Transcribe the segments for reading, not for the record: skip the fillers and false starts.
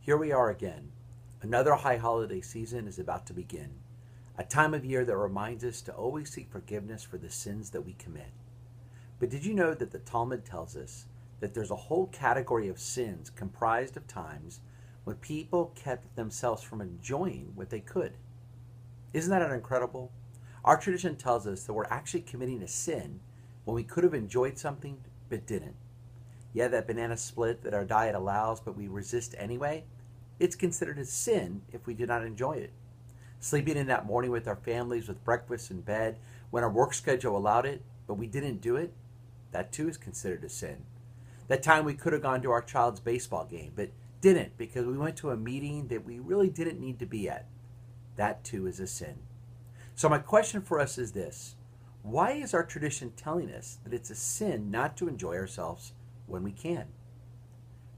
Here we are again. Another high holiday season is about to begin, a time of year that reminds us to always seek forgiveness for the sins that we commit. But did you know that the Talmud tells us that there's a whole category of sins comprised of times when people kept themselves from enjoying what they could? Isn't that incredible? Our tradition tells us that we're actually committing a sin when we could have enjoyed something but didn't. Yeah, that banana split that our diet allows but we resist anyway, it's considered a sin if we do not enjoy it. Sleeping in that morning with our families with breakfast in bed when our work schedule allowed it but we didn't do it, that too is considered a sin. That time we could have gone to our child's baseball game but didn't because we went to a meeting that we really didn't need to be at, that too is a sin. So my question for us is this: why is our tradition telling us that it's a sin not to enjoy ourselves when we can?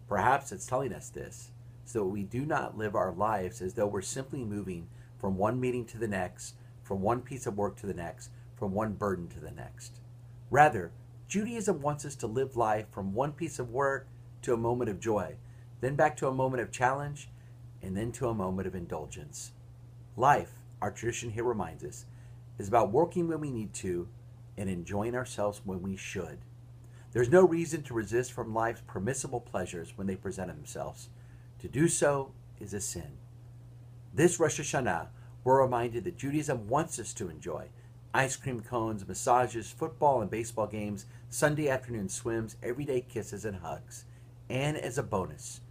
Perhaps it's telling us this so that we do not live our lives as though we're simply moving from one meeting to the next, from one piece of work to the next, from one burden to the next. Rather, Judaism wants us to live life from one piece of work to a moment of joy, then back to a moment of challenge, and then to a moment of indulgence. Life, our tradition here reminds us, is about working when we need to and enjoying ourselves when we should. There's no reason to resist from life's permissible pleasures when they present themselves. To do so is a sin. This Rosh Hashanah, we're reminded that Judaism wants us to enjoy ice cream cones, massages, football and baseball games, Sunday afternoon swims, everyday kisses and hugs. And as a bonus,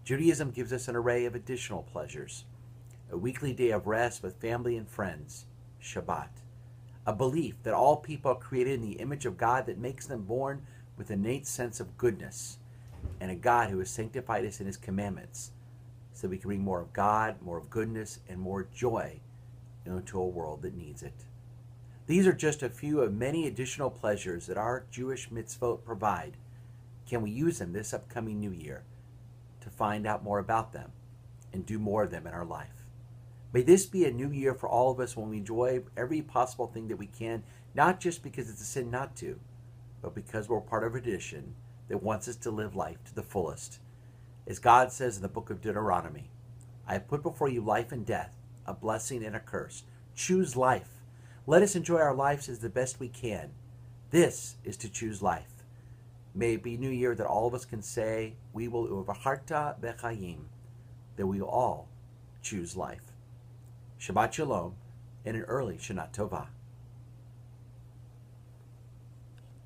Judaism gives us an array of additional pleasures. A weekly day of rest with family and friends, Shabbat. A belief that all people are created in the image of God that makes them born with an innate sense of goodness, and a God who has sanctified us in his commandments so we can bring more of God, more of goodness, and more joy into a world that needs it. These are just a few of many additional pleasures that our Jewish mitzvot provide. Can we use them this upcoming new year to find out more about them and do more of them in our life? May this be a new year for all of us when we enjoy every possible thing that we can, not just because it's a sin not to, but because we're part of a tradition that wants us to live life to the fullest. As God says in the book of Deuteronomy, I have put before you life and death, a blessing and a curse. Choose life. Let us enjoy our lives as the best we can. This is to choose life. May it be a new year that all of us can say, we will uvaharta bechayim, that we will all choose life. Shabbat Shalom and an early Shana Tova.